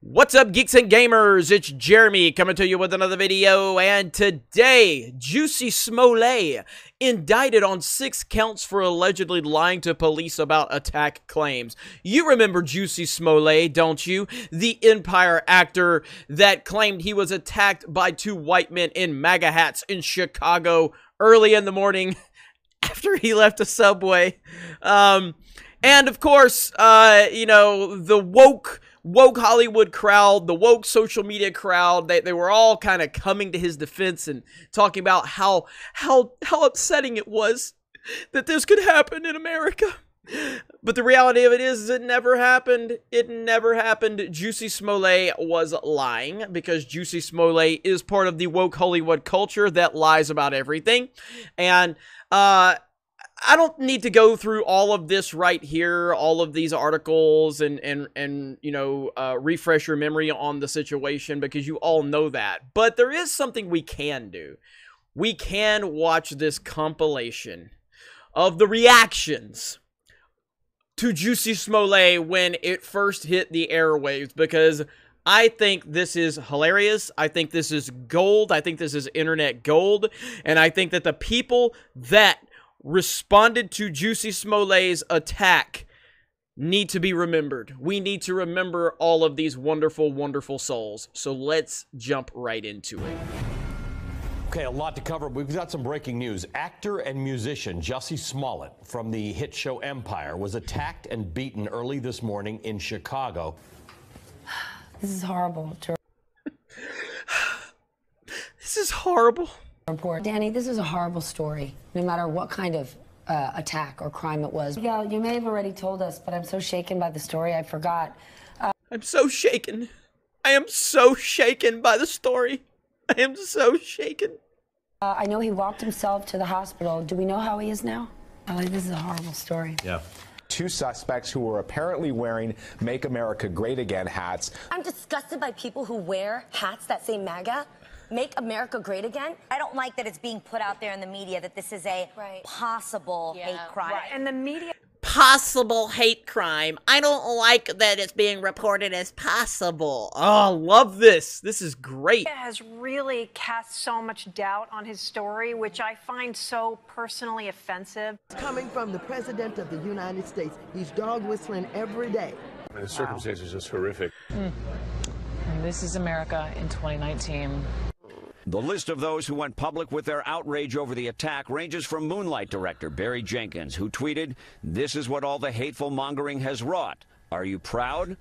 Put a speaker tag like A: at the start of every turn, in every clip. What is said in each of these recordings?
A: What's up, geeks and gamers? It's Jeremy coming to you with another video, and today, Jussie Smollett indicted on 6 counts for allegedly lying to police about attack claims. You remember Jussie Smollett, don't you? The Empire actor that claimed he was attacked by 2 white men in MAGA hats in Chicago early in the morning after he left a subway. And of course, you know, the woke Hollywood crowd, the woke social media crowd, they were all kind of coming to his defense and talking about how upsetting it was that this could happen in America. But the reality of it is it never happened. It never happened. Jussie Smollett was lying because Jussie Smollett is part of the woke Hollywood culture that lies about everything. And, I don't need to go through all of this right here, all of these articles and you know, refresh your memory on the situation because you all know that. But there is something we can do. We can watch this compilation of the reactions to Jussie Smollett when it first hit the airwaves, because I think this is hilarious. I think this is gold. I think this is internet gold. And I think that the people that responded to Jussie Smollett's attack need to be remembered. We need to remember all of these wonderful, wonderful souls. So let's jump right into it.
B: Okay, a lot to cover. We've got some breaking news. Actor and musician Jussie Smollett from the hit show Empire was attacked and beaten early this morning in Chicago.
C: This is horrible.
A: This is horrible.
C: Report. Danny, this is a horrible story, no matter what kind of attack or crime it was. Yeah, you may have already told us, but I'm so shaken by the story, I forgot.
A: I'm so shaken. I am so shaken by the story. I am so shaken.
C: I know he walked himself to the hospital. Do we know how he is now? This is a horrible story.
B: Yeah.
D: 2 suspects who were apparently wearing Make America Great Again hats.
E: I'm disgusted by people who wear hats that say MAGA. Make America Great Again. I don't like that it's being put out there in the media that this is a possible hate crime.
F: Right. And the media...
A: Possible hate crime. I don't like that it's being reported as possible. Oh, love this. This is great.
F: It has really cast so much doubt on his story, which I find so personally offensive.
G: Coming from the President of the United States. He's dog whistling every day.
H: The circumstances are just horrific.
I: And this is America in 2019.
J: The list of those who went public with their outrage over the attack ranges from Moonlight director Barry Jenkins, who tweeted, "This is what all the hateful mongering has wrought. Are you proud?"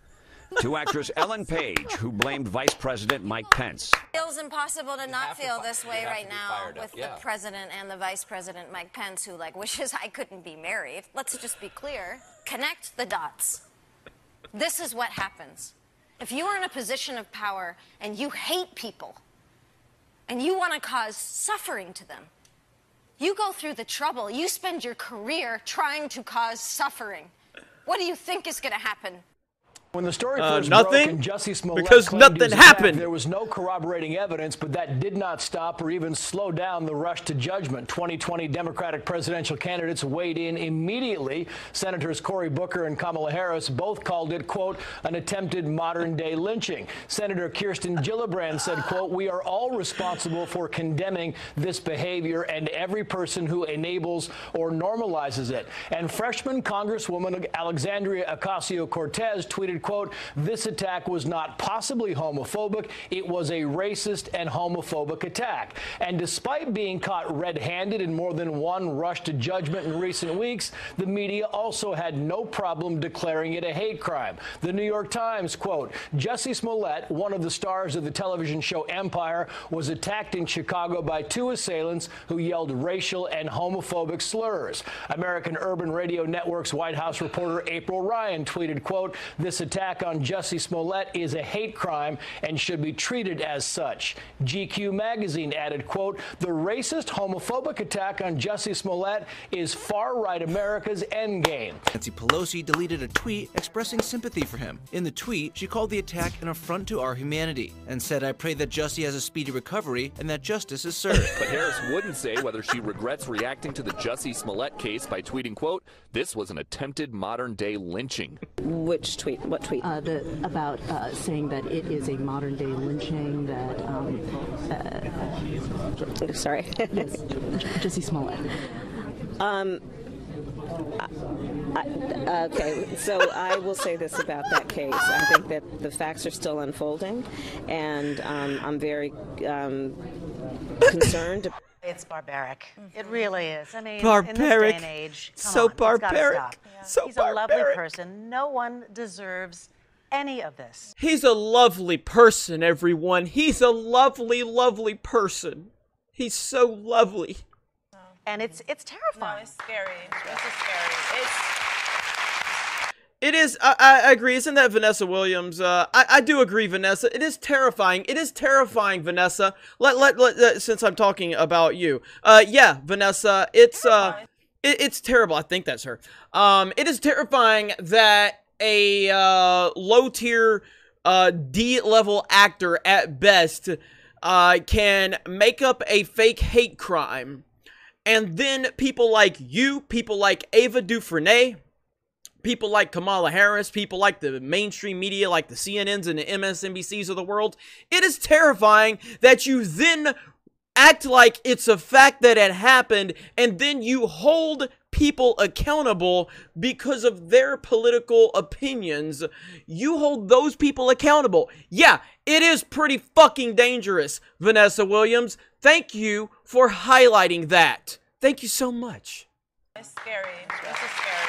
J: to actress Ellen Page, who blamed Vice President Mike Pence.
E: It feels impossible to not feel this way right now with the President and the Vice President Mike Pence, who wishes I couldn't be married. Let's just be clear. Connect the dots. This is what happens. If you are in a position of power and you hate people, and you want to cause suffering to them, you go through the trouble. You spend your career trying to cause suffering. What do you think is going to happen?
B: When the story first
A: nothing,
B: broke and Jussie Smollett
A: because nothing happened.
B: There was no corroborating evidence, but that did not stop or even slow down the rush to judgment. 2020 Democratic presidential candidates weighed in immediately. Senators Cory Booker and Kamala Harris both called it, quote, an attempted modern-day lynching. Senator Kirsten Gillibrand said, quote, we are all responsible for condemning this behavior and every person who enables or normalizes it. And freshman Congresswoman Alexandria Ocasio-Cortez tweeted, quote, this attack was not possibly homophobic. It was a racist and homophobic attack. And despite being caught red-handed in more than one rush to judgment in recent weeks, the media also had no problem declaring it a hate crime. The New York Times, quote, Jussie Smollett, one of the stars of the television show Empire, was attacked in Chicago by 2 assailants who yelled racial and homophobic slurs. American Urban Radio Network's White House reporter April Ryan tweeted, quote, this attack on Jussie Smollett is a hate crime and should be treated as such. GQ magazine added, quote, the racist, homophobic attack on Jussie Smollett is far-right America's endgame.
K: Nancy Pelosi deleted a tweet expressing sympathy for him. In the tweet, she called the attack an affront to our humanity and said, I pray that Jussie has a speedy recovery and that justice is served.
H: But Harris wouldn't say whether she regrets reacting to the Jussie Smollett case by tweeting, quote, this was an attempted modern-day lynching.
L: Which tweet? What What tweet?
M: About saying that it is a modern day lynching. That
L: sorry,
M: yes, Jussie Smollett.
L: Okay, so I will say this about that case. I think that the facts are still unfolding, and I'm very concerned.
N: It's barbaric. It really is. I mean,
A: Barbaric.
N: in this day and age, come
A: So
N: on,
A: barbaric.
N: It's gotta stop.
A: So
N: He's
A: barbaric.
N: a lovely person. No one deserves any of this.
A: He's a lovely person, everyone. He's a lovely, lovely person. He's so lovely.
N: And it's terrifying.
O: No, it's scary. It's just scary.
A: It is, I agree. Isn't that Vanessa Williams? I do agree, Vanessa. It is terrifying. It is terrifying, Vanessa. Since I'm talking about you. Yeah, Vanessa, it's terrible. I think that's her. It is terrifying that a low-tier, D-level actor at best can make up a fake hate crime. And then people like you, people like Ava DuVernay, people like Kamala Harris, people like the mainstream media, like the CNNs and the MSNBCs of the world, it is terrifying that you then act like it's a fact that it happened, and then you hold people accountable because of their political opinions. You hold those people accountable. Yeah, it is pretty fucking dangerous, Vanessa Williams. Thank you for highlighting that. Thank you so much.
O: It's scary. It's just scary.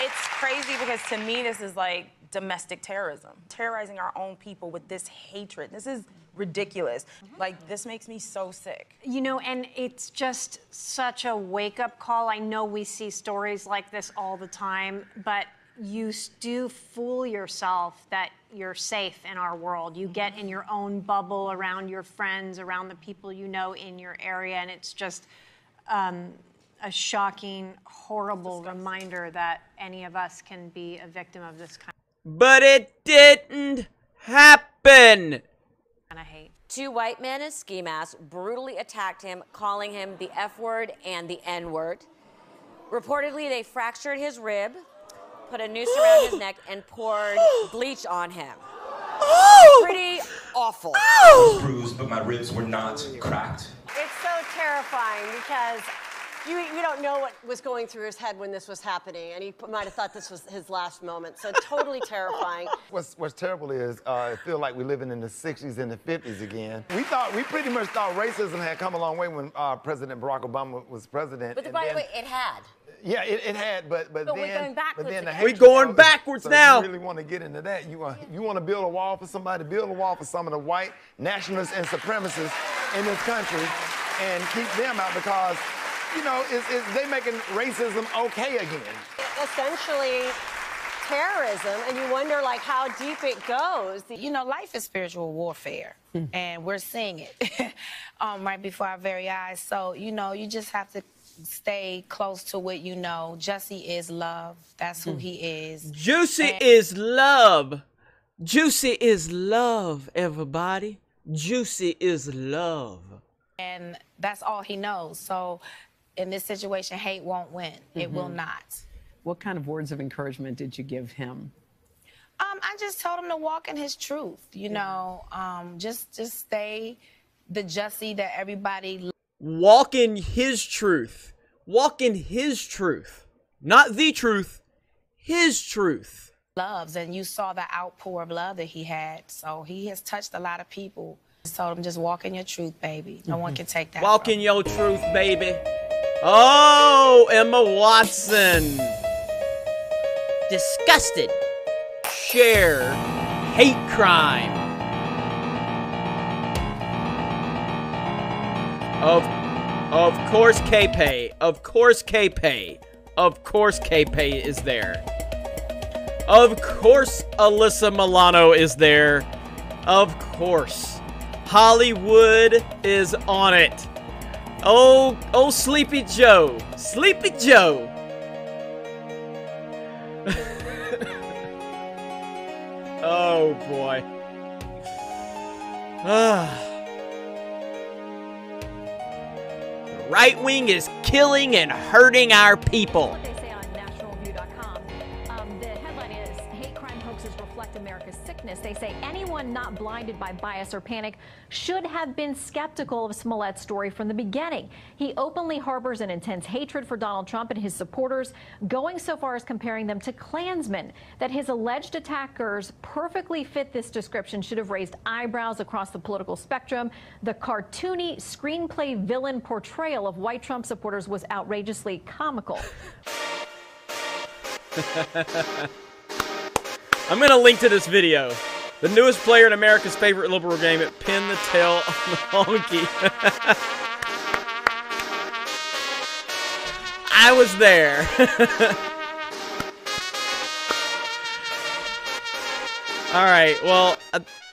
O: It's crazy because to me this is like domestic terrorism. Terrorizing our own people with this hatred. This is ridiculous. Like, this makes me so sick.
F: You know, and it's just such a wake-up call. I know we see stories like this all the time, but you do fool yourself that you're safe in our world. You get in your own bubble around your friends, around the people you know in your area, and it's just a shocking, horrible reminder that any of us can be a victim of this kind.
A: But it didn't happen.
F: I hate.
P: Two white men in ski masks brutally attacked him, calling him the F word and the N word. Reportedly, they fractured his rib, put a noose around his neck, and poured bleach on him. Pretty awful.
Q: I was bruised, but my ribs were not cracked.
R: It's so terrifying because you don't know what was going through his head when this was happening, and he might have thought this was his last moment. So totally terrifying.
S: What's terrible is it feels like we're living in the 60s and the 50s again. We pretty much thought racism had come a long way when President Barack Obama was president.
R: But by the way, it had.
S: Yeah, it had, but then
R: we're going backwards.
A: We're going backwards now.
S: If you really want to get into that, you want to build a wall for somebody, build a wall for some of the white nationalists and supremacists in this country, and keep them out because, you know, they making racism okay again.
R: Essentially, terrorism, and you wonder like how deep it goes.
T: You know, life is spiritual warfare, and we're seeing it right before our very eyes. So, you know, you just have to stay close to what you know. Jussie is love. That's who he is.
A: Jussie is love. Jussie is love, everybody. Jussie is love.
T: And that's all he knows. So in this situation, hate won't win. It will not.
U: What kind of words of encouragement did you give him?
T: I just told him to walk in his truth, you know, just stay the Jussie that everybody
A: walk in his truth. Walk in his truth. Not the truth. His truth.
T: Loves, and you saw the outpour of love that he had. So he has touched a lot of people. Just told him, just walk in your truth, baby. No one can take that.
A: Walk in your truth, baby. Oh, Emma Watson. Disgusted. Share. Hate crime. Of course K-Pay. Of course K-Pay. Of course K-Pay is there. Of course Alyssa Milano is there. Of course. Hollywood is on it. Oh, Sleepy Joe. Sleepy Joe. Oh boy. The right wing is killing and hurting our people.
V: What they say on naturalview.com. The headline is
C: hoaxes reflect America's sickness. They say anyone not blinded by bias or panic should have been skeptical of Smollett's story from the beginning. He openly harbors an intense hatred for Donald Trump and his supporters, going so far as comparing them to Klansmen. That his alleged attackers perfectly fit this description should have raised eyebrows across the political spectrum. The cartoony screenplay villain portrayal of white Trump supporters was outrageously comical.
A: I'm going to link to this video. The newest player in America's favorite liberal game at Pin the Tail on the Honky. I was there. Alright, well,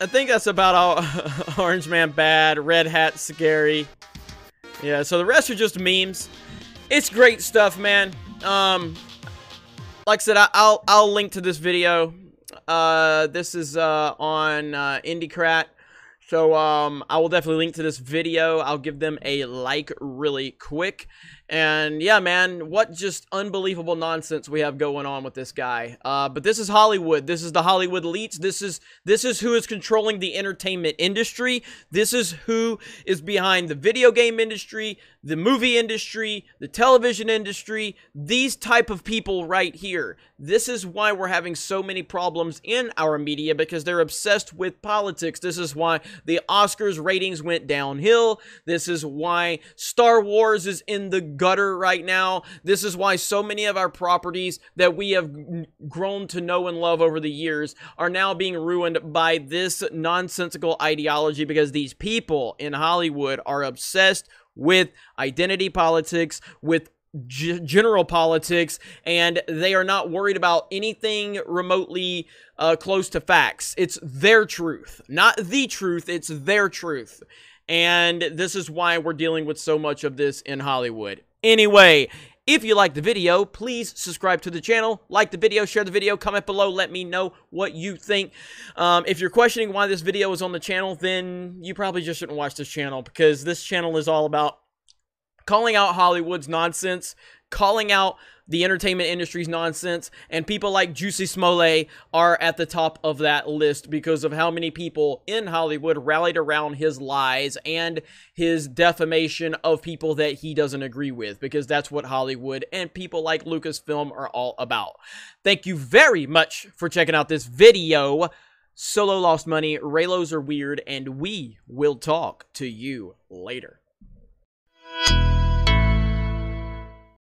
A: I think that's about all. Orange Man bad, Red Hat scary. Yeah, so the rest are just memes. It's great stuff, man. Like I said, I'll link to this video. This is on IndieCrat. So I will definitely link to this video. I'll give them a like really quick. And yeah, man, what just unbelievable nonsense we have going on with this guy. But this is Hollywood. This is the Hollywood elites. This is who is controlling the entertainment industry. This is who is behind the video game industry, the movie industry, the television industry. These type of people right here. This is why we're having so many problems in our media, because they're obsessed with politics. This is why the Oscars ratings went downhill. This is why Star Wars is in the gutter right now. This is why so many of our properties that we have grown to know and love over the years are now being ruined by this nonsensical ideology, because these people in Hollywood are obsessed with identity politics, with general politics, and they are not worried about anything remotely close to facts. It's their truth, not the truth. It's their truth. And this is why we're dealing with so much of this in Hollywood. Anyway, if you liked the video, please subscribe to the channel, like the video, share the video, comment below, let me know what you think. If you're questioning why this video is on the channel, then you probably just shouldn't watch this channel, because this channel is all about calling out Hollywood's nonsense, calling out the entertainment industry's nonsense, and people like Jussie Smollett are at the top of that list because of how many people in Hollywood rallied around his lies and his defamation of people that he doesn't agree with, because that's what Hollywood and people like Lucasfilm are all about. Thank you very much for checking out this video. Solo lost money, Raylos are weird, and we will talk to you later.